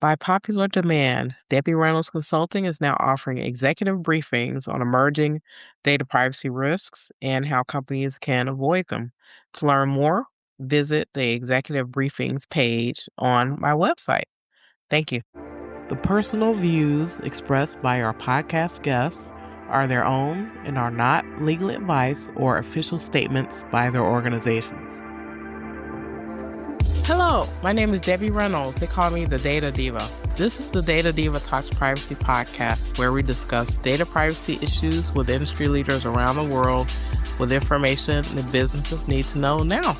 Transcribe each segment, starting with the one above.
By popular demand, Debbie Reynolds Consulting is now offering executive briefings on emerging data privacy risks and how companies can avoid them. To learn more, visit the executive briefings page on my website. Thank you. The personal views expressed by our podcast guests are their own and are not legal advice or official statements by their organizations. Hello, my name is Debbie Reynolds. They call me the Data Diva. This is the Data Diva Talks Privacy podcast, where we discuss data privacy issues with industry leaders around the world with information that businesses need to know now.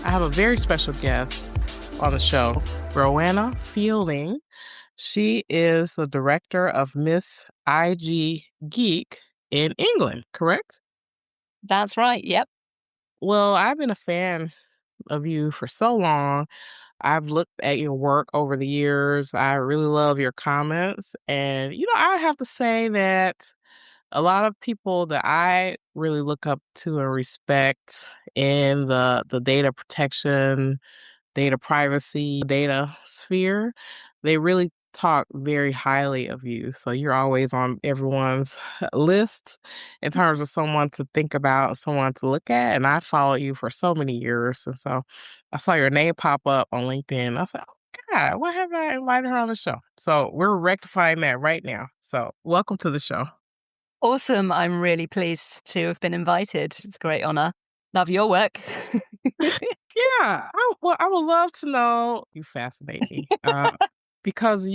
I have a very special guest on the show, Rowenna Fielding. She is the director of Miss IG Geek in England, correct? That's right, yep. Well, I've been a fan of you for so long. I've looked at your work over the years. I really love your comments. And, I have to say that a lot of people that I really look up to and respect in the data protection, data privacy, data sphere, they really talk very highly of you. So you're always on everyone's list in terms of someone to think about, someone to look at. And I followed you for so many years. And so I saw your name pop up on LinkedIn. I said, oh, God, why haven't I invited her on the show? So we're rectifying that right now. So welcome to the show. Awesome. I'm really pleased to have been invited. It's a great honor. Love your work. Yeah, I would love to know. You fascinate me because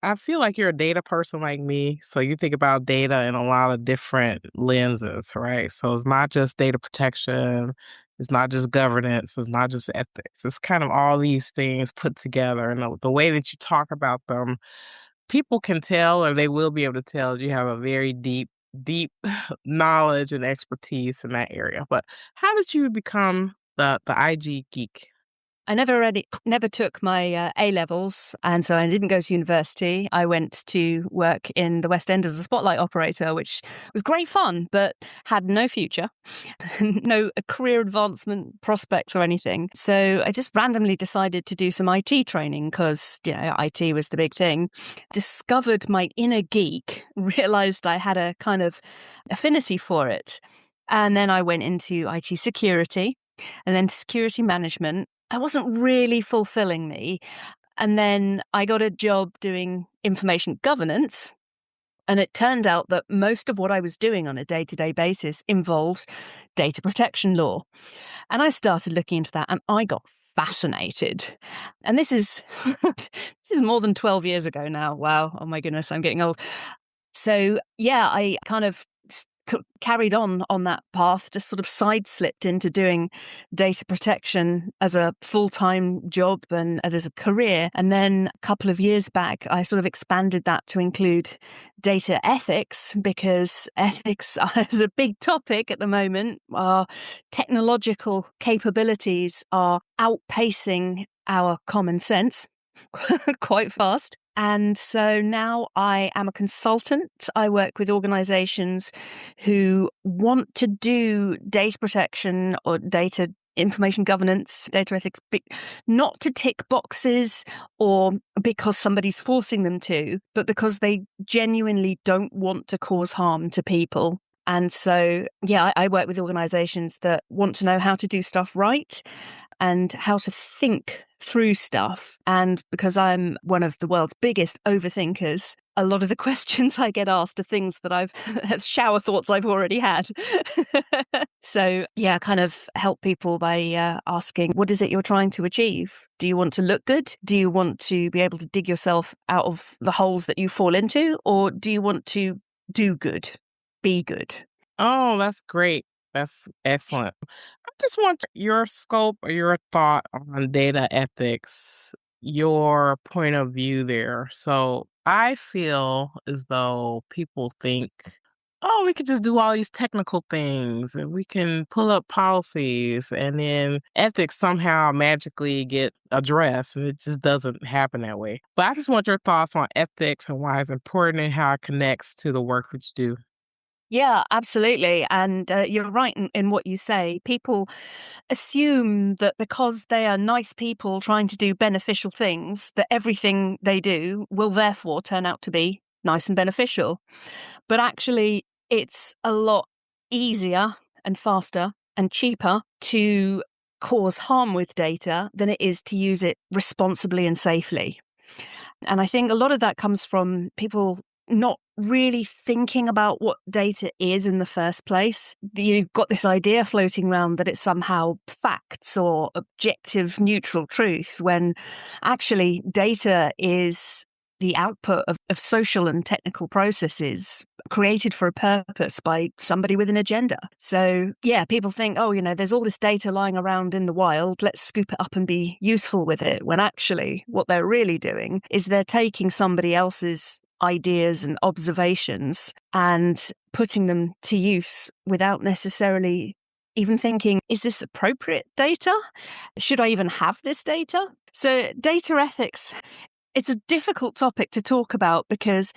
I feel like you're a data person like me. So you think about data in a lot of different lenses, right? So it's not just data protection, it's not just governance, it's not just ethics. It's kind of all these things put together. And the way that you talk about them, people can tell, or they will be able to tell, you have a very deep knowledge and expertise in that area. But how did you become the IG geek? I never took my A-levels, and so I didn't go to university. I went to work in the West End as a spotlight operator, which was great fun, but had no future, no career advancement prospects or anything. So I just randomly decided to do some IT training because, IT was the big thing. Discovered my inner geek, realized I had a kind of affinity for it. And then I went into IT security and then security management. It wasn't really fulfilling me. And then I got a job doing information governance. And it turned out that most of what I was doing on a day-to-day basis involved data protection law. And I started looking into that and I got fascinated. And this is this is more than 12 years ago now. Wow. Oh my goodness, I'm getting old. So yeah, I kind of carried on that path, just sort of side-slipped into doing data protection as a full-time job and as a career. And then a couple of years back, I sort of expanded that to include data ethics, because ethics is a big topic at the moment. Our technological capabilities are outpacing our common sense quite fast. And so now I am a consultant. I work with organizations who want to do data protection or data information governance, data ethics, not to tick boxes or because somebody's forcing them to, but because they genuinely don't want to cause harm to people. And so, yeah, I work with organizations that want to know how to do stuff right and how to think through stuff. And because I'm one of the world's biggest overthinkers, a lot of the questions I get asked are things that I've shower thoughts I've already had. So, yeah, kind of help people by asking, what is it you're trying to achieve? Do you want to look good? Do you want to be able to dig yourself out of the holes that you fall into? Or do you want to do good, be good? Oh, that's great. That's excellent. I just want your scope or your thought on data ethics, your point of view there. So I feel as though people think, oh, we could just do all these technical things and we can pull up policies and then ethics somehow magically get addressed. And it just doesn't happen that way. But I just want your thoughts on ethics and why it's important and how it connects to the work that you do. Yeah, absolutely. And you're right in what you say. People assume that because they are nice people trying to do beneficial things, that everything they do will therefore turn out to be nice and beneficial. But actually, it's a lot easier and faster and cheaper to cause harm with data than it is to use it responsibly and safely. And I think a lot of that comes from people not really thinking about what data is in the first place. You've got this idea floating around that it's somehow facts or objective neutral truth, when actually data is the output of social and technical processes created for a purpose by somebody with an agenda. So, yeah, people think, oh, there's all this data lying around in the wild, let's scoop it up and be useful with it. When actually, what they're really doing is they're taking somebody else's ideas and observations and putting them to use without necessarily even thinking, is this appropriate data? Should I even have this data? So, data ethics, it's a difficult topic to talk about because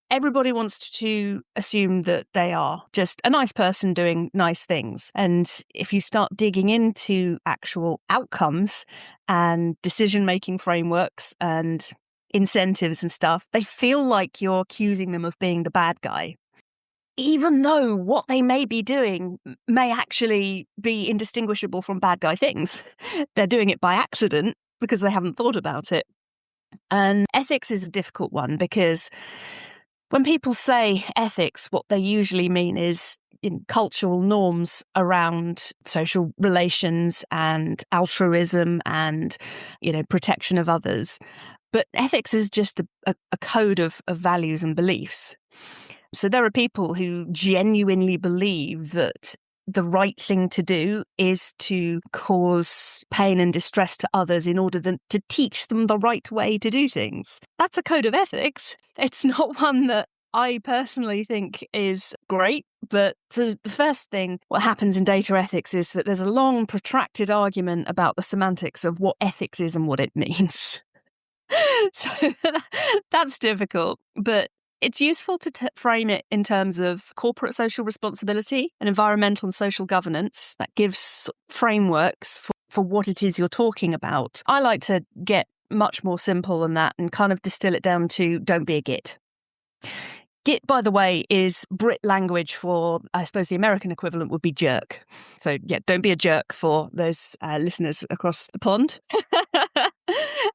everybody wants to assume that they are just a nice person doing nice things. And if you start digging into actual outcomes and decision-making frameworks and incentives and stuff, they feel like you're accusing them of being the bad guy, even though what they may be doing may actually be indistinguishable from bad guy things. They're doing it by accident because they haven't thought about it. And ethics is a difficult one because when people say ethics, what they usually mean is in cultural norms around social relations and altruism and, protection of others. But ethics is just a code of values and beliefs. So there are people who genuinely believe that the right thing to do is to cause pain and distress to others in order to teach them the right way to do things. That's a code of ethics. It's not one that I personally think is great. But so the first thing, what happens in data ethics is that there's a long, protracted argument about the semantics of what ethics is and what it means. So that's difficult, but it's useful to frame it in terms of corporate social responsibility and environmental and social governance. That gives frameworks for what it is you're talking about. I like to get much more simple than that and kind of distill it down to don't be a git. Git, by the way, is Brit language for, I suppose the American equivalent would be jerk. So, yeah, don't be a jerk for those listeners across the pond.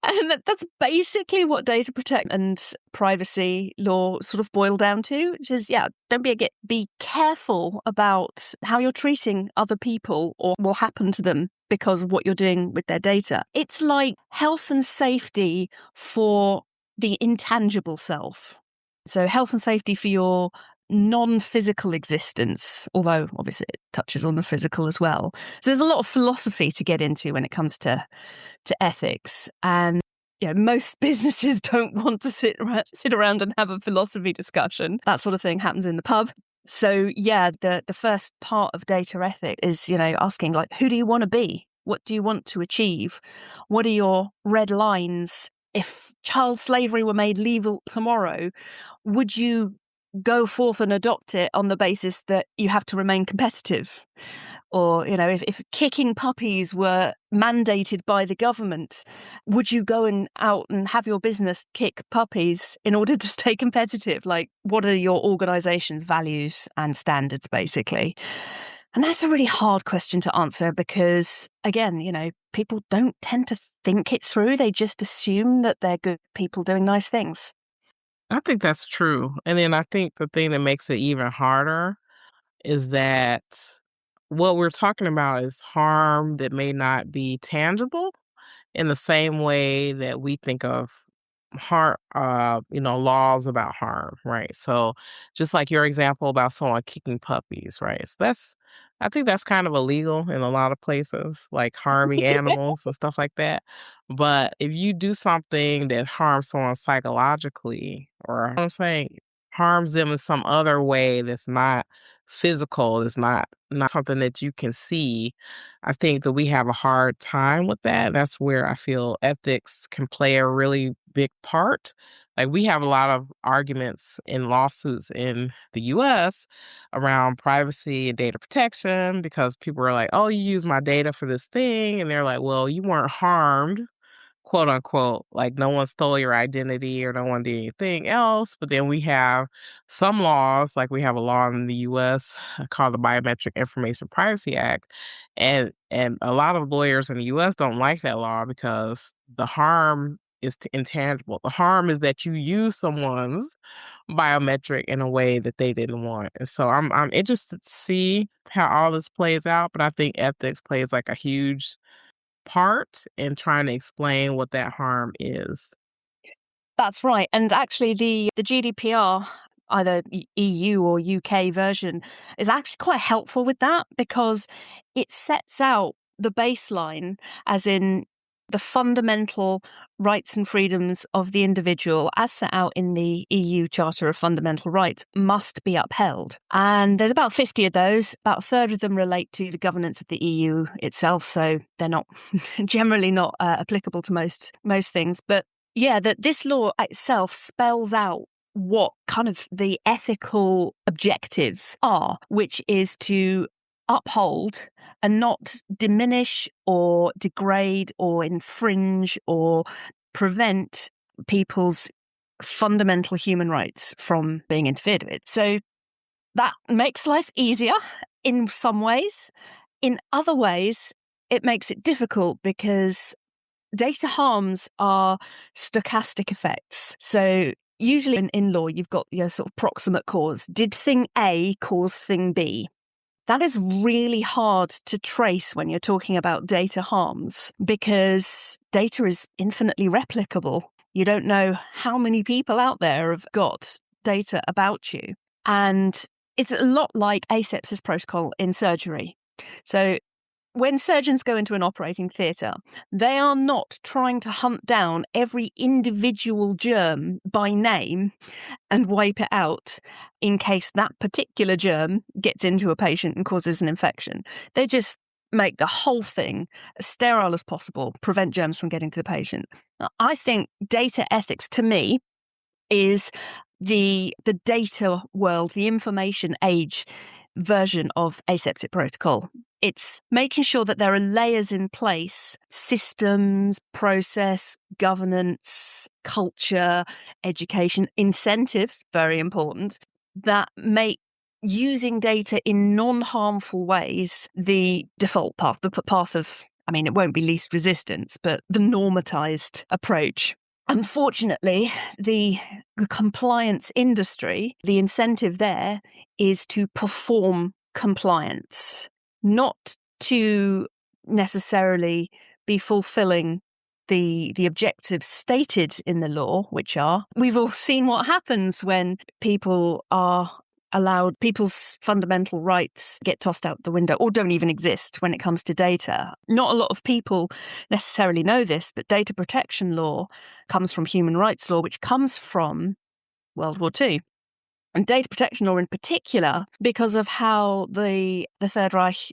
And that's basically what data protection and privacy law sort of boil down to, which is, yeah, don't be a git. Be careful about how you're treating other people or what will happen to them because of what you're doing with their data. It's like health and safety for the intangible self. So health and safety for your non-physical existence, although obviously it touches on the physical as well. So there's a lot of philosophy to get into when it comes to ethics. And most businesses don't want to sit around and have a philosophy discussion. That sort of thing happens in the pub. So yeah, the first part of data ethics is, asking like, who do you want to be? What do you want to achieve? What are your red lines? If child slavery were made legal tomorrow, would you go forth and adopt it on the basis that you have to remain competitive? Or, if kicking puppies were mandated by the government, would you go out and have your business kick puppies in order to stay competitive? Like, what are your organization's values and standards, basically? And that's a really hard question to answer because, again, people don't tend to think it through. They just assume that they're good people doing nice things. I think that's true. And then I think the thing that makes it even harder is that what we're talking about is harm that may not be tangible in the same way that we think of harm, laws about harm, right? So just like your example about someone kicking puppies, right? So I think that's kind of illegal in a lot of places, like harming animals and stuff like that. But if you do something that harms someone psychologically, or I'm saying harms them in some other way that's not physical, is not something that you can see, I think that we have a hard time with that. That's where I feel ethics can play a really big part. Like, we have a lot of arguments in lawsuits in the US around privacy and data protection because people are like, "Oh, you use my data for this thing." And they're like, "Well, you weren't harmed, quote unquote, like no one stole your identity or no one did anything else." But then we have some laws, like we have a law in the US called the Biometric Information Privacy Act. And a lot of lawyers in the US don't like that law because the harm is intangible. The harm is that you use someone's biometric in a way that they didn't want. And so I'm interested to see how all this plays out, but I think ethics plays like a huge part in trying to explain what that harm is. That's right. And actually, the GDPR, either EU or UK version, is actually quite helpful with that because it sets out the baseline, as in the fundamental rights and freedoms of the individual, as set out in the EU Charter of Fundamental Rights, must be upheld. And there's about 50 of those. About a third of them relate to the governance of the EU itself, so they're not generally not applicable to most things. But yeah, that this law itself spells out what kind of the ethical objectives are, which is to uphold and not diminish or degrade or infringe or prevent people's fundamental human rights from being interfered with. So that makes life easier in some ways. In other ways, it makes it difficult because data harms are stochastic effects. So usually in law, you've got your sort of proximate cause. Did thing A cause thing B? That is really hard to trace when you're talking about data harms because data is infinitely replicable. You don't know how many people out there have got data about you. And it's a lot like asepsis protocol in surgery. So when surgeons go into an operating theatre, they are not trying to hunt down every individual germ by name and wipe it out in case that particular germ gets into a patient and causes an infection. They just make the whole thing as sterile as possible, prevent germs from getting to the patient. I think data ethics, to me, is the data world, the information age version of aseptic protocol. It's making sure that there are layers in place, systems, process, governance, culture, education, incentives, very important, that make using data in non-harmful ways the default path, the path of, I mean, it won't be least resistance, but the normatized approach. Unfortunately, the compliance industry, the incentive there is to perform compliance, not to necessarily be fulfilling the objectives stated in the law, which are, we've all seen what happens when people are allowed, people's fundamental rights get tossed out the window or don't even exist when it comes to data. Not a lot of people necessarily know this, but data protection law comes from human rights law, which comes from World War II. And data protection law in particular, because of how the Third Reich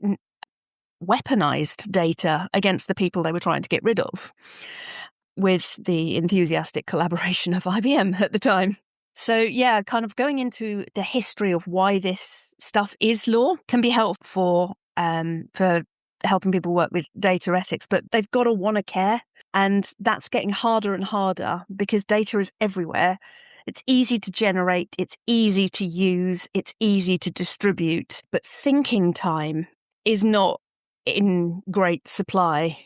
weaponized data against the people they were trying to get rid of, with the enthusiastic collaboration of IBM at the time. So yeah, kind of going into the history of why this stuff is law can be helpful for helping people work with data ethics, but they've got to want to care. And that's getting harder and harder because data is everywhere. It's easy to generate, it's easy to use, it's easy to distribute, but thinking time is not in great supply.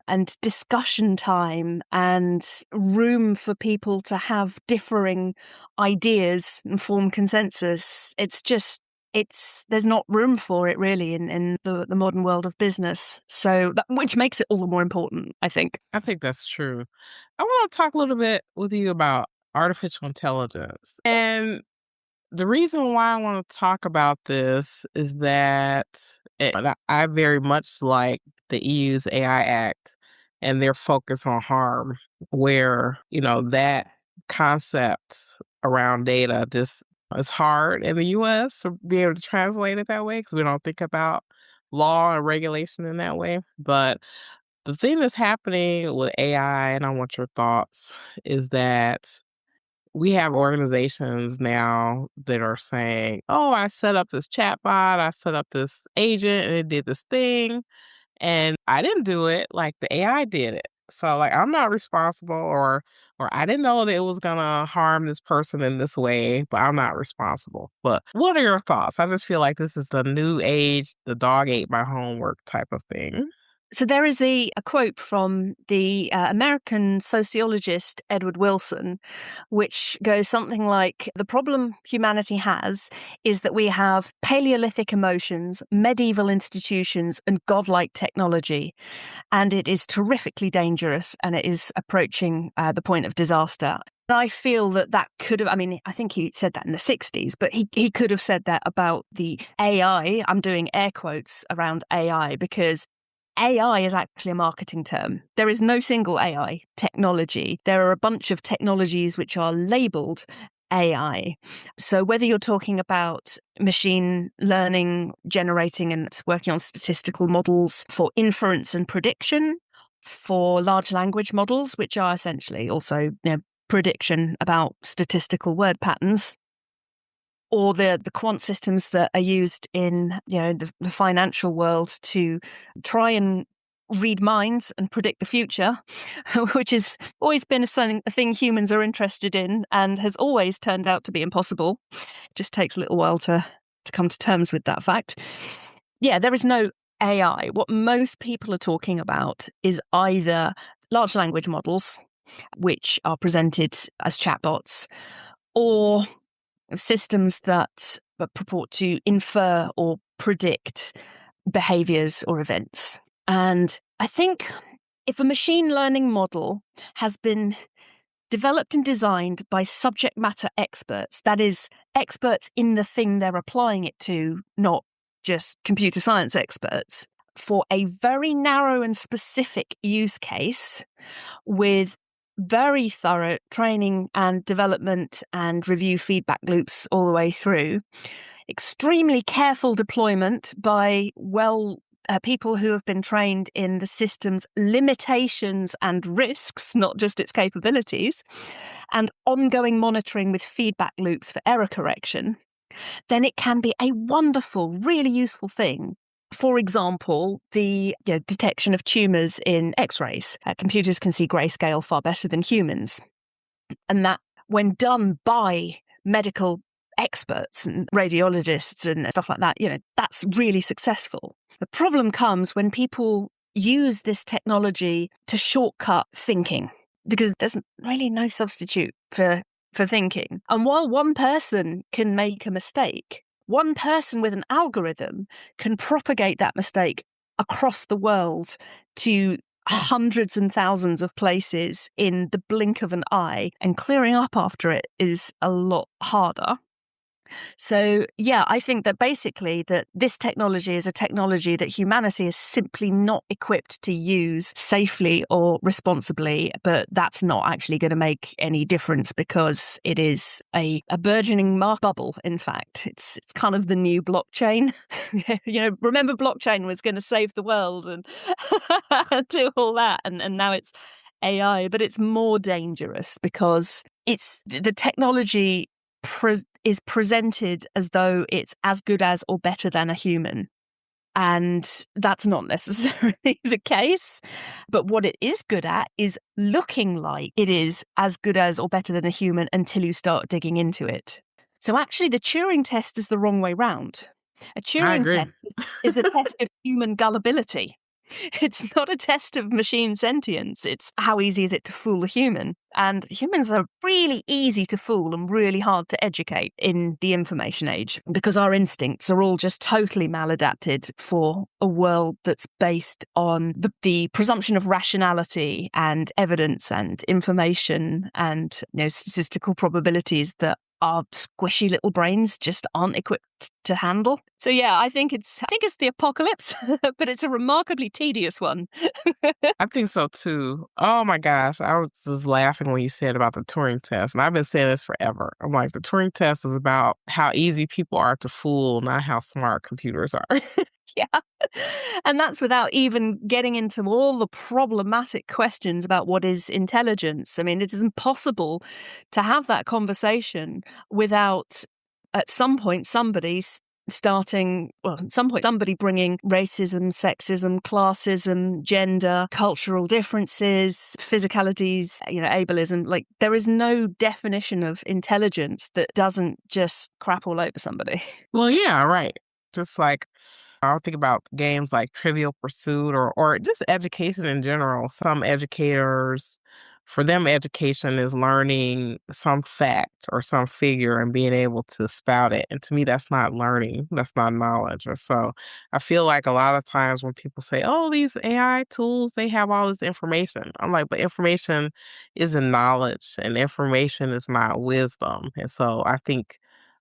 And discussion time and room for people to have differing ideas and form consensus. There's not room for it really in the modern world of business. So which makes it all the more important, I think. I think that's true. I want to talk a little bit with you about artificial intelligence. And the reason why I want to talk about this is that I very much like the EU's AI Act and their focus on harm, where, that concept around data just is hard in the US to be able to translate it that way because we don't think about law and regulation in that way. But the thing that's happening with AI, and I want your thoughts, is that we have organizations now that are saying, "Oh, I set up this chatbot, I set up this agent, and it did this thing, and I didn't do it, like, the AI did it. So, like, I'm not responsible, or I didn't know that it was gonna harm this person in this way, but I'm not responsible." But what are your thoughts? I just feel like this is the new age, the dog ate my homework type of thing. So there is a quote from the American sociologist Edward Wilson, which goes something like, "The problem humanity has is that we have Paleolithic emotions, medieval institutions, and godlike technology, and it is terrifically dangerous, and it is approaching the point of disaster." I feel that that could have, I mean, I think he said that in the 60s, but he could have said that about the AI. I'm doing air quotes around AI because AI is actually a marketing term. There is no single AI technology. There are a bunch of technologies which are labeled AI. So whether you're talking about machine learning, generating and working on statistical models for inference and prediction, for large language models, which are essentially also, prediction about statistical word patterns, or the quant systems that are used in the financial world to try and read minds and predict the future, which has always been a thing humans are interested in and has always turned out to be impossible. It just takes a little while to come to terms with that fact. Yeah, there is no AI. What most people are talking about is either large language models, which are presented as chatbots, or systems that purport to infer or predict behaviors or events. And I think if a machine learning model has been developed and designed by subject matter experts, that is, experts in the thing they're applying it to, not just computer science experts, for a very narrow and specific use case with very thorough training and development and review feedback loops all the way through, extremely careful deployment by people who have been trained in the system's limitations and risks, not just its capabilities, and ongoing monitoring with feedback loops for error correction, then it can be a wonderful, really useful thing. For example, the detection of tumours in X-rays. Computers can see grayscale far better than humans. And that, when done by medical experts and radiologists and stuff like that, that's really successful. The problem comes when people use this technology to shortcut thinking, because there's really no substitute for thinking. And while one person can make a mistake, one person with an algorithm can propagate that mistake across the world to hundreds and thousands of places in the blink of an eye, and clearing up after it is a lot harder. So, yeah, I think that basically that this technology is a technology that humanity is simply not equipped to use safely or responsibly, but that's not actually going to make any difference because it is a burgeoning mark bubble, in fact. It's kind of the new blockchain. Remember blockchain was going to save the world and do all that, and now it's AI, but it's more dangerous because it's the technology is presented as though it's as good as or better than a human. And that's not necessarily the case. But what it is good at is looking like it is as good as or better than a human until you start digging into it. So actually, the Turing test is the wrong way round. A I Turing agree. test is a test of human gullibility. It's not a test of machine sentience. It's how easy is it to fool a human. And humans are really easy to fool and really hard to educate in the information age because our instincts are all just totally maladapted for a world that's based on the presumption of rationality and evidence and information and statistical probabilities that our squishy little brains just aren't equipped to handle. So yeah, I think it's the apocalypse, but it's a remarkably tedious one. I think so too. Oh my gosh. I was just laughing when you said about the Turing test. And I've been saying this forever. I'm like, the Turing test is about how easy people are to fool, not how smart computers are. Yeah. And that's without even getting into all the problematic questions about what is intelligence. I mean, it is impossible to have that conversation without, at some point, somebody bringing racism, sexism, classism, gender, cultural differences, physicalities, ableism. Like, there is no definition of intelligence that doesn't just crap all over somebody. Well, yeah, right. Just like I'll think about games like Trivial Pursuit or just education in general. Some educators, for them, education is learning some fact or some figure and being able to spout it. And to me, that's not learning. That's not knowledge. And so I feel like a lot of times when people say, oh, these AI tools, they have all this information. I'm like, but information isn't knowledge and information is not wisdom. And so I think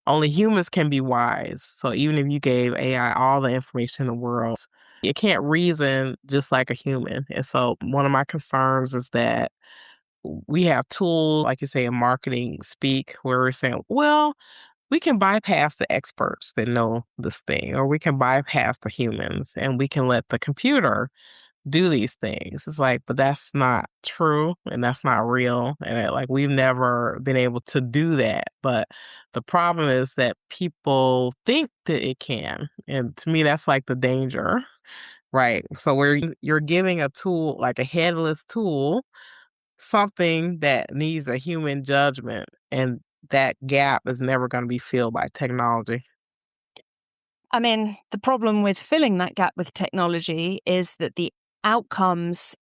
only humans can be wise. So even if you gave AI all the information in the world, it can't reason just like a human. And so one of my concerns is that we have tools, like you say, in marketing speak, where we're saying, well, we can bypass the experts that know this thing, or we can bypass the humans and we can let the computer do these things. It's like, but that's not true and that's not real. And like, we've never been able to do that. But the problem is that people think that it can. And to me, that's like the danger, right? So where you're giving a tool, like a headless tool, something that needs a human judgment, and that gap is never going to be filled by technology. I mean, the problem with filling that gap with technology is that the outcomes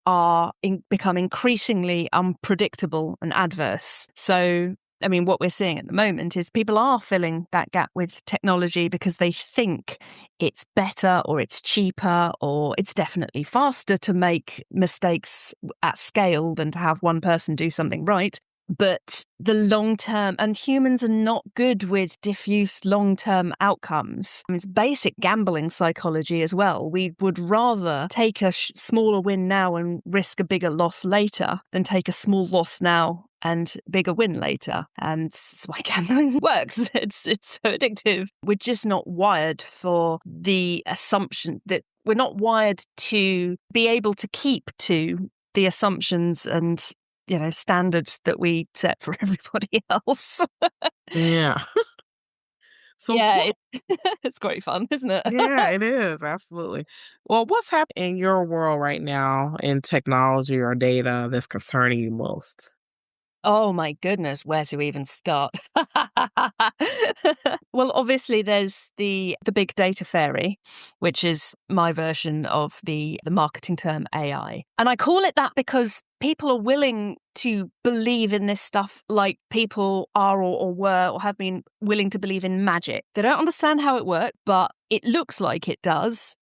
become increasingly unpredictable and adverse. So, I mean, what we're seeing at the moment is people are filling that gap with technology because they think it's better or it's cheaper or it's definitely faster to make mistakes at scale than to have one person do something right. But the long term, and humans are not good with diffuse long term outcomes. It's basic gambling psychology as well. We would rather take a smaller win now and risk a bigger loss later than take a small loss now and bigger win later. And that's why gambling works. It's so addictive. We're just not wired for the assumption that we're not wired to be able to keep to the assumptions and standards that we set for everybody else. Yeah. So Yeah, it's great fun, isn't it? yeah, it is, absolutely. Well, what's happening in your world right now in technology or data that's concerning you most? Oh my goodness, where to even start? Well, obviously there's the big data fairy, which is my version of the marketing term AI. And I call it that because people are willing to believe in this stuff like people are or were or have been willing to believe in magic. They don't understand how it works, but it looks like it does.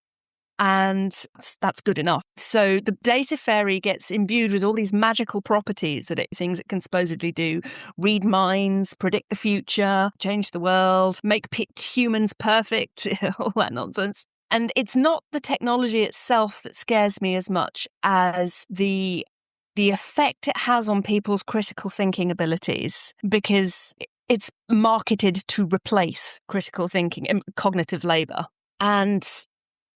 And that's good enough. So the data fairy gets imbued with all these magical properties things it can supposedly do: read minds, predict the future, change the world, make humans perfect, all that nonsense. And it's not the technology itself that scares me as much as the effect it has on people's critical thinking abilities, because it's marketed to replace critical thinking and cognitive labor. And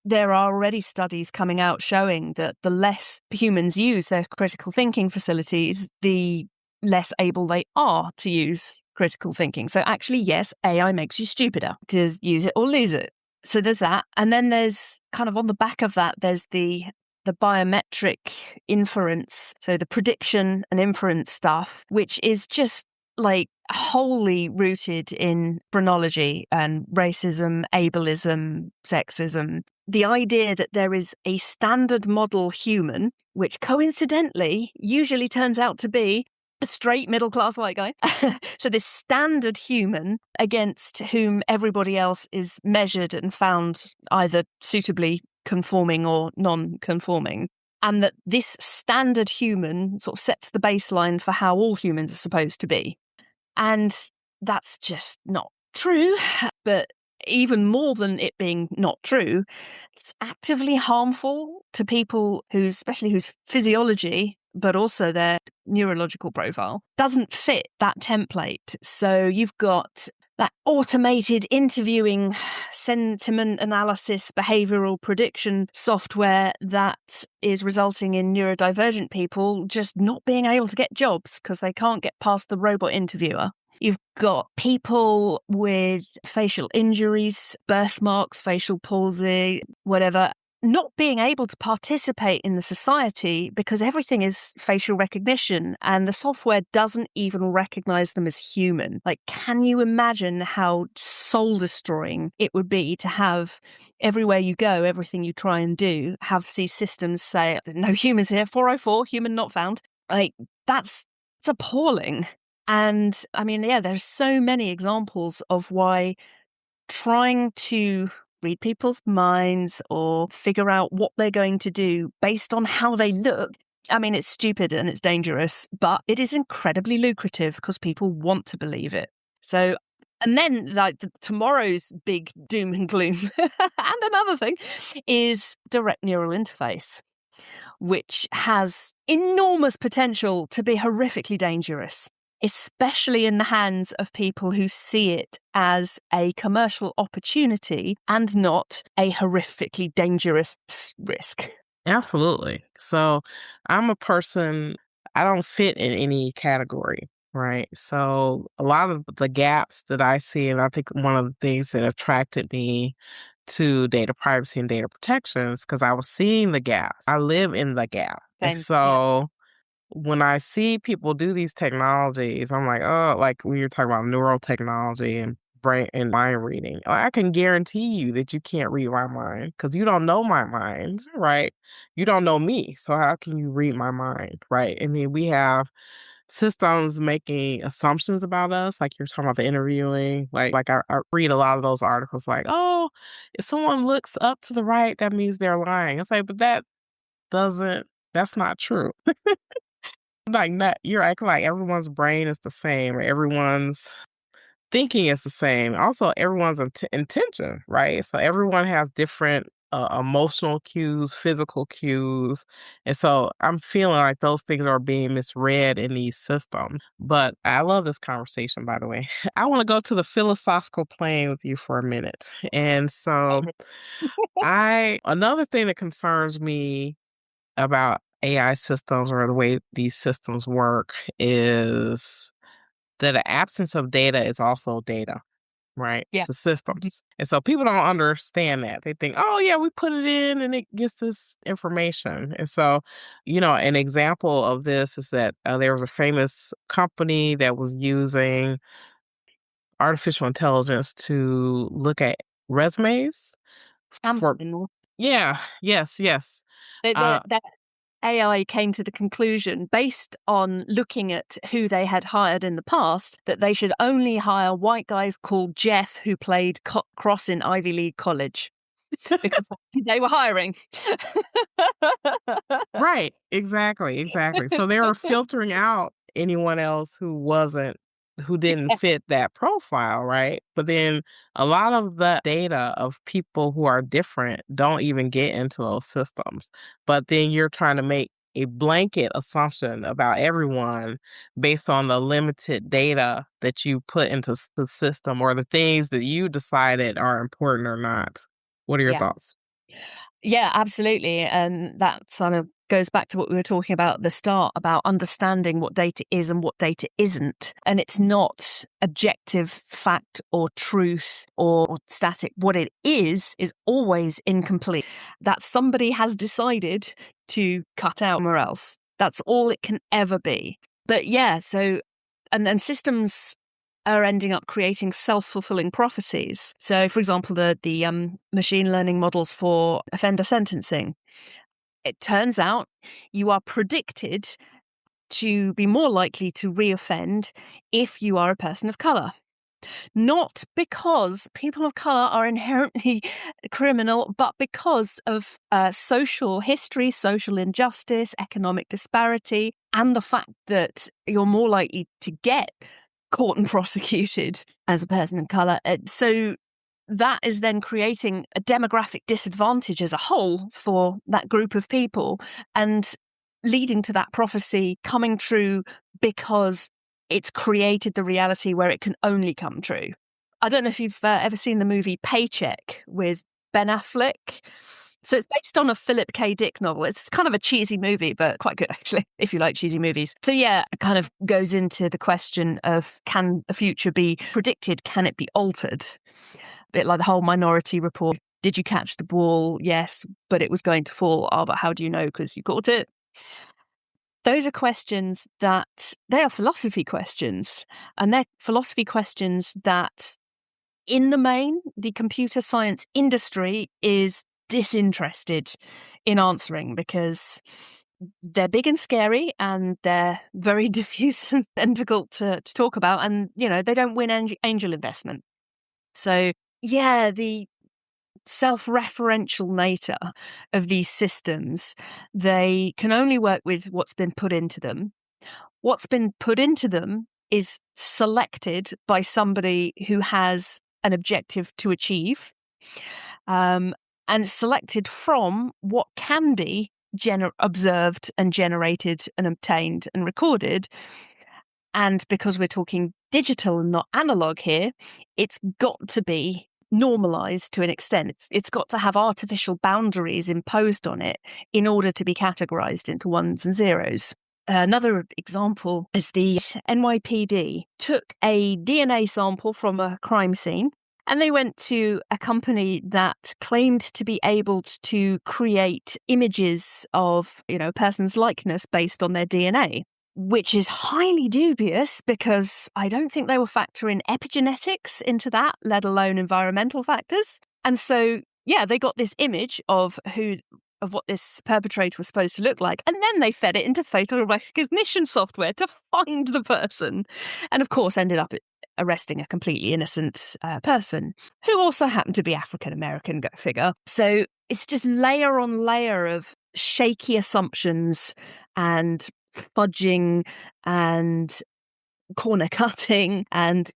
there are already studies coming out showing that the less humans use their critical thinking facilities, the less able they are to use critical thinking. So actually, yes, AI makes you stupider because use it or lose it. So there's that. And then there's kind of on the back of that, there's the biometric inference. So the prediction and inference stuff, which is just like wholly rooted in phrenology and racism, ableism, sexism. The idea that there is a standard model human, which coincidentally usually turns out to be a straight middle-class white guy. So this standard human against whom everybody else is measured and found either suitably conforming or non-conforming. And that this standard human sort of sets the baseline for how all humans are supposed to be. And that's just not true. But even more than it being not true, it's actively harmful to people especially whose physiology, but also their neurological profile, doesn't fit that template. So you've got that automated interviewing, sentiment analysis, behavioral prediction software that is resulting in neurodivergent people just not being able to get jobs because they can't get past the robot interviewer. You've got people with facial injuries, birthmarks, facial palsy, whatever, not being able to participate in the society because everything is facial recognition and the software doesn't even recognize them as human. Like, can you imagine how soul destroying it would be to have everywhere you go, everything you try and do, have these systems say, no humans here, 404, human not found? Like, it's appalling. And I mean, yeah, there's so many examples of why trying to read people's minds or figure out what they're going to do based on how they look. I mean, it's stupid and it's dangerous, but it is incredibly lucrative because people want to believe it. So, and then like tomorrow's big doom and gloom and another thing is direct neural interface, which has enormous potential to be horrifically dangerous, especially in the hands of people who see it as a commercial opportunity and not a horrifically dangerous risk. Absolutely. So I'm a person, I don't fit in any category, right? So a lot of the gaps that I see, and I think one of the things that attracted me to data privacy and data protection is because I was seeing the gaps. I live in the gap. And Same. Yeah. so when I see people do these technologies, I'm like, oh, like when you're talking about neural technology and brain and mind reading, I can guarantee you that you can't read my mind because you don't know my mind, right? You don't know me. So how can you read my mind, right? And then we have systems making assumptions about us, like you're talking about the interviewing. I read a lot of those articles like, oh, if someone looks up to the right, that means they're lying. It's like, but doesn't that's not true. Like, not you're acting like everyone's brain is the same, or everyone's thinking is the same. Also, everyone's intention, right? So everyone has different emotional cues, physical cues. And so I'm feeling like those things are being misread in these systems. But I love this conversation, by the way. I want to go to the philosophical plane with you for a minute. And so another thing that concerns me about AI systems or the way these systems work is that the absence of data is also data, right? Yeah. To Mhm. systems. And so people don't understand that. They think, oh, yeah, we put it in and it gets this information. And so, an example of this is that there was a famous company that was using artificial intelligence to look at resumes for, Unbelievable. yeah, yes, yes. Uh, That AI came to the conclusion, based on looking at who they had hired in the past, that they should only hire white guys called Jeff who played cross in Ivy League college because they were hiring. Right. Exactly, exactly. So they were filtering out anyone else who didn't fit that profile, right? But then a lot of the data of people who are different don't even get into those systems. But then you're trying to make a blanket assumption about everyone based on the limited data that you put into the system or the things that you decided are important or not. What are your Yeah. thoughts? Yeah, absolutely. And that sort of goes back to what we were talking about at the start about understanding what data is and what data isn't. And it's not objective fact or truth or static. What it is always incomplete. That somebody has decided to cut out somewhere else. That's all it can ever be. But yeah, so and then systems are ending up creating self-fulfilling prophecies. So, for example, the machine learning models for offender sentencing. It turns out you are predicted to be more likely to reoffend if you are a person of color. Not because people of color are inherently criminal, but because of social history, social injustice, economic disparity, and the fact that you're more likely to get caught and prosecuted as a person of color. So that is then creating a demographic disadvantage as a whole for that group of people and leading to that prophecy coming true because it's created the reality where it can only come true. I don't know if you've ever seen the movie Paycheck with Ben Affleck. So it's based on a Philip K. Dick novel. It's kind of a cheesy movie, but quite good, actually, if you like cheesy movies. So yeah, it kind of goes into the question of, can the future be predicted? Can it be altered? A bit like the whole Minority Report. Did you catch the ball? Yes, but it was going to fall. Oh, but how do you know? Because you caught it. Those are questions that, they are philosophy questions. And they're philosophy questions that, in the main, the computer science industry is disinterested in answering, because they're big and scary and they're very diffuse and difficult to talk about. And, they don't win angel investment. So, yeah, the self-referential nature of these systems, they can only work with what's been put into them. What's been put into them is selected by somebody who has an objective to achieve, and selected from what can be observed and generated and obtained and recorded. And because we're talking digital and not analog here, it's got to be normalized to an extent. It's got to have artificial boundaries imposed on it in order to be categorized into ones and zeros. Another example is the NYPD took a DNA sample from a crime scene, and they went to a company that claimed to be able to create images of, a person's likeness based on their DNA, which is highly dubious, because I don't think they were factoring epigenetics into that, let alone environmental factors. And so, yeah, they got this image of what this perpetrator was supposed to look like, and then they fed it into facial recognition software to find the person, and of course ended up arresting a completely innocent person who also happened to be African American, go figure. So it's just layer on layer of shaky assumptions and fudging and corner cutting and,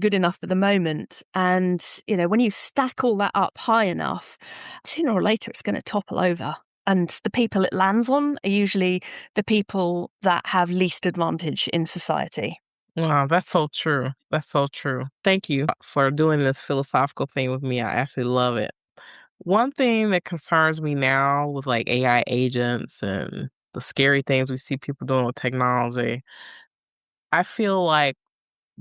good enough for the moment. And, when you stack all that up high enough, sooner or later it's going to topple over. And the people it lands on are usually the people that have least advantage in society. Wow, that's so true. That's so true. Thank you for doing this philosophical thing with me. I actually love it. One thing that concerns me now with like AI agents and the scary things we see people doing with technology, I feel like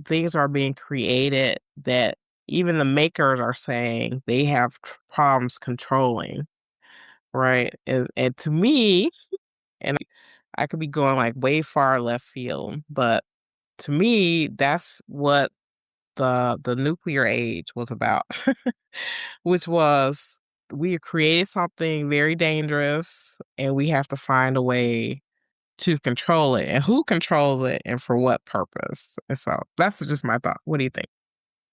things are being created that even the makers are saying they have problems controlling, right? And to me, and I could be going like way far left field, but to me, that's what the nuclear age was about, which was we created something very dangerous and we have to find a way to control it, and who controls it and for what purpose. And so that's just my thought. What do you think?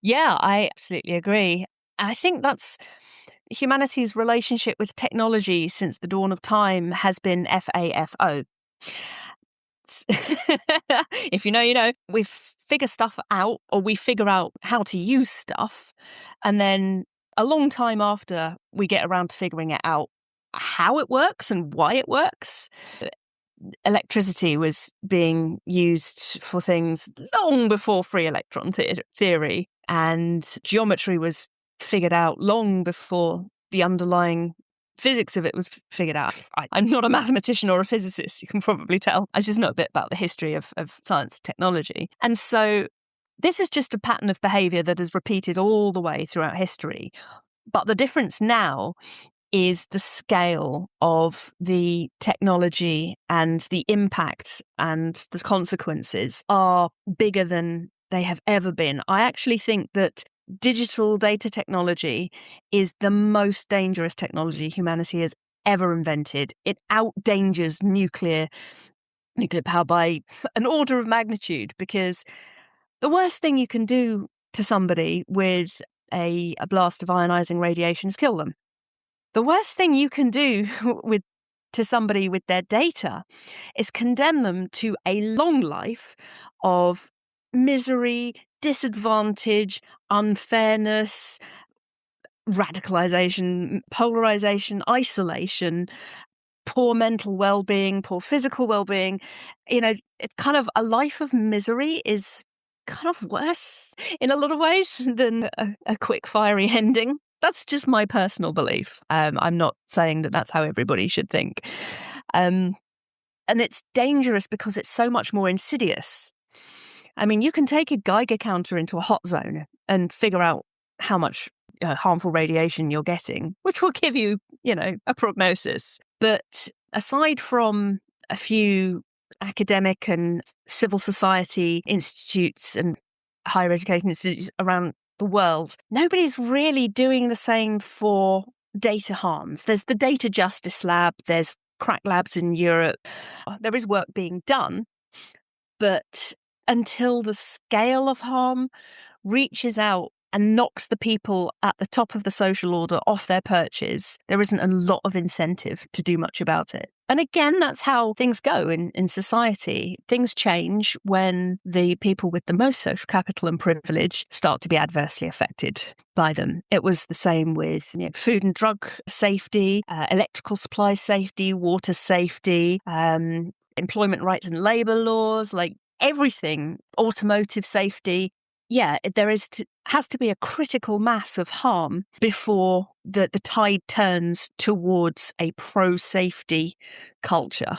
Yeah, I absolutely agree. And I think that's humanity's relationship with technology since the dawn of time has been FAFO. If you know, you know. We figure stuff out, or we figure out how to use stuff, and then a long time after we get around to figuring it out how it works and why it works. Electricity was being used for things long before free electron theory, and geometry was figured out long before the underlying physics of it was figured out. I'm not a mathematician or a physicist, you can probably tell. I just know a bit about the history of science and technology. And so this is just a pattern of behavior that is repeated all the way throughout history. But the difference now is the scale of the technology, and the impact and the consequences are bigger than they have ever been. I actually think that digital data technology is the most dangerous technology humanity has ever invented. It outdangers nuclear power by an order of magnitude, because the worst thing you can do to somebody with a blast of ionizing radiation is kill them. The worst thing you can do to somebody with their data is condemn them to a long life of misery, disadvantage, unfairness, radicalization, polarization, isolation, poor mental well-being, poor physical well-being. It's kind of a life of misery is kind of worse in a lot of ways than a quick, fiery ending. That's just my personal belief. I'm not saying that that's how everybody should think. And it's dangerous because it's so much more insidious. I mean, you can take a Geiger counter into a hot zone and figure out how much harmful radiation you're getting, which will give you, a prognosis. But aside from a few academic and civil society institutes and higher education institutes around the world, nobody's really doing the same for data harms. There's the Data Justice Lab, there's crack labs in Europe. There is work being done, but until the scale of harm reaches out and knocks the people at the top of the social order off their perches, there isn't a lot of incentive to do much about it. And again, that's how things go in society. Things change when the people with the most social capital and privilege start to be adversely affected by them. It was the same with food and drug safety, electrical supply safety, water safety, employment rights and labour laws, like everything, automotive safety. Yeah, there has to be a critical mass of harm before the tide turns towards a pro-safety culture.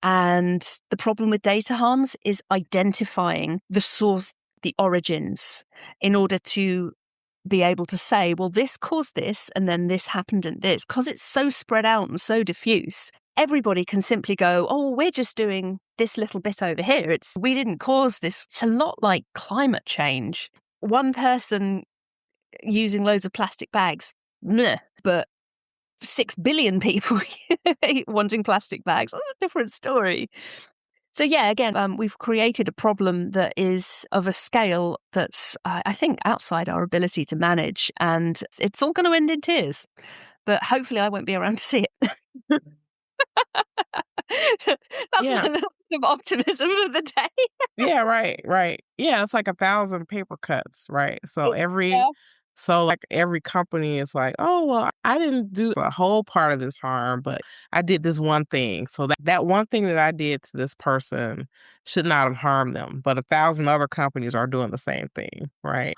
And the problem with data harms is identifying the source, the origins, in order to be able to say, well, this caused this, and then this happened and this, because it's so spread out and so diffuse. Everybody can simply go, oh, we're just doing this little bit over here. We didn't cause this. It's a lot like climate change. One person using loads of plastic bags, meh, but 6 billion people wanting plastic bags, that's a different story. So yeah, again, we've created a problem that is of a scale that's, I think, outside our ability to manage, and it's all going to end in tears. But hopefully I won't be around to see it. That's Yeah. my little bit of optimism of the day. Yeah, right. Yeah, it's like 1,000 paper cuts, right? Yeah. So like every company is like, "Oh, well, I didn't do the whole part of this harm, but I did this one thing. So that one thing that I did to this person should not have harmed them, but 1,000 other companies are doing the same thing, right?"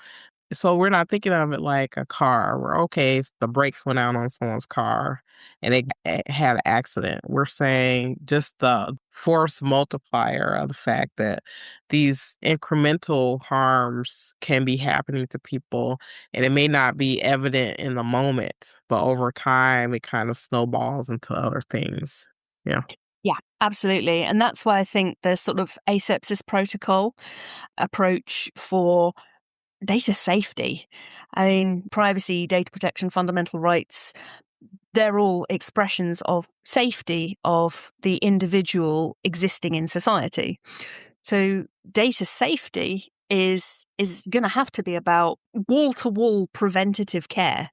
So we're not thinking of it like a car where, okay, the brakes went out on someone's car and it had an accident. We're saying just the force multiplier of the fact that these incremental harms can be happening to people and it may not be evident in the moment, but over time it kind of snowballs into other things. Yeah. Yeah, absolutely. And that's why I think the sort of asepsis protocol approach for data safety, I mean, privacy, data protection, fundamental rights, they're all expressions of safety of the individual existing in society. So data safety is going to have to be about wall-to-wall preventative care,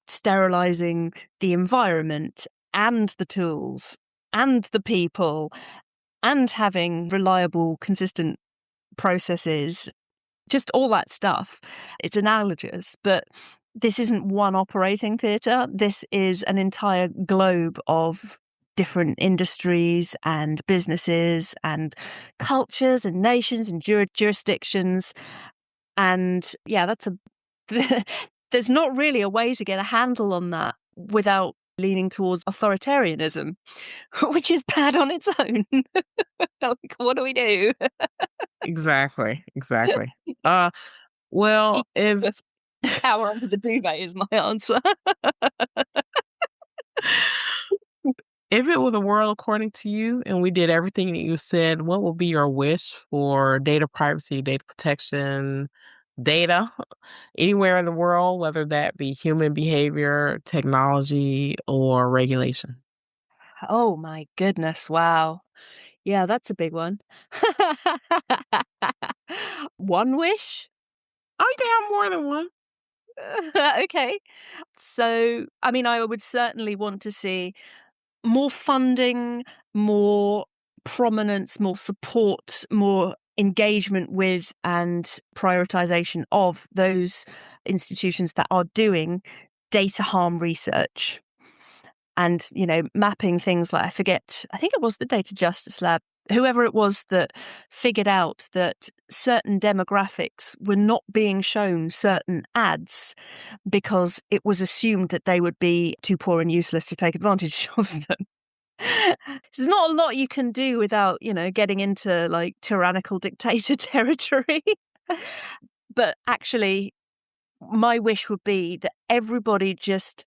sterilizing the environment and the tools and the people, and having reliable, consistent processes, just all that stuff. It's analogous, but this isn't one operating theatre. This is an entire globe of different industries and businesses and cultures and nations and jurisdictions. And yeah, there's not really a way to get a handle on that without leaning towards authoritarianism, which is bad on its own. Like, what do we do? Exactly. Uh well, if Just cower under the duvet is my answer. If it were the world according to you and we did everything that you said, what would be your wish for data privacy, data protection, data anywhere in the world, whether that be human behavior, technology, or regulation? Oh my goodness, wow. Yeah, that's a big one. One wish? Oh, you can have more than one. Okay. So, I mean, I would certainly want to see more funding, more prominence, more support, more engagement with and prioritization of those institutions that are doing data harm research and, mapping things like, I think it was the Data Justice Lab whoever it was that figured out that certain demographics were not being shown certain ads because it was assumed that they would be too poor and useless to take advantage of them. There's not a lot you can do without, getting into like tyrannical dictator territory. But actually, my wish would be that everybody just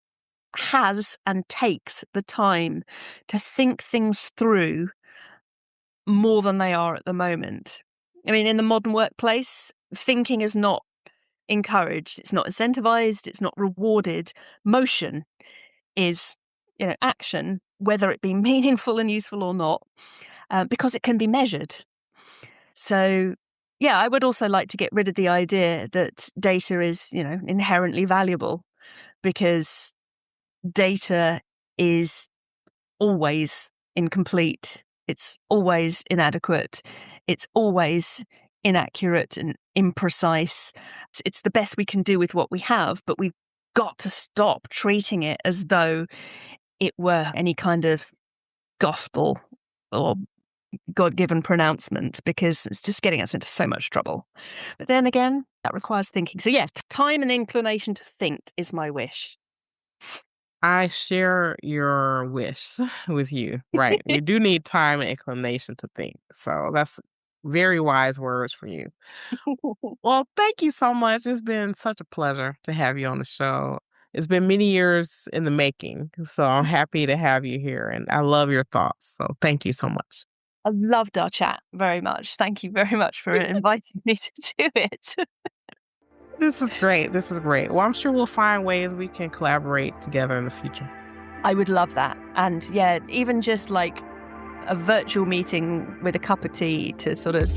has and takes the time to think things through more than they are at the moment. I mean, in the modern workplace, thinking is not encouraged, it's not incentivized, it's not rewarded. Motion is, action, whether it be meaningful and useful or not, because it can be measured. So, yeah, I would also like to get rid of the idea that data is, inherently valuable, because data is always incomplete. It's always inadequate. It's always inaccurate and imprecise. It's the best we can do with what we have, but we've got to stop treating it as though it were any kind of gospel or God-given pronouncement, because it's just getting us into so much trouble. But then again, that requires thinking. So yeah, time and inclination to think is my wish. I share your wish with you. Right. We do need time and inclination to think. So that's very wise words from you. Well, thank you so much. It's been such a pleasure to have you on the show. It's been many years in the making. So I'm happy to have you here and I love your thoughts. So thank you so much. I loved our chat very much. Thank you very much for inviting me to do it. This is great. This is great. Well, I'm sure we'll find ways we can collaborate together in the future. I would love that. And yeah, even just like a virtual meeting with a cup of tea to sort of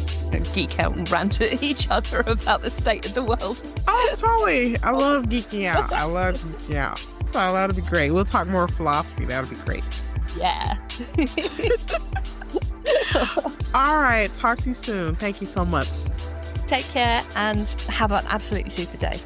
geek out and rant at each other about the state of the world. Oh, totally. I love geeking out. I love geeking out. So that'll be great. We'll talk more philosophy. That'll be great. Yeah. All right. Talk to you soon. Thank you so much. Take care and have an absolutely super day.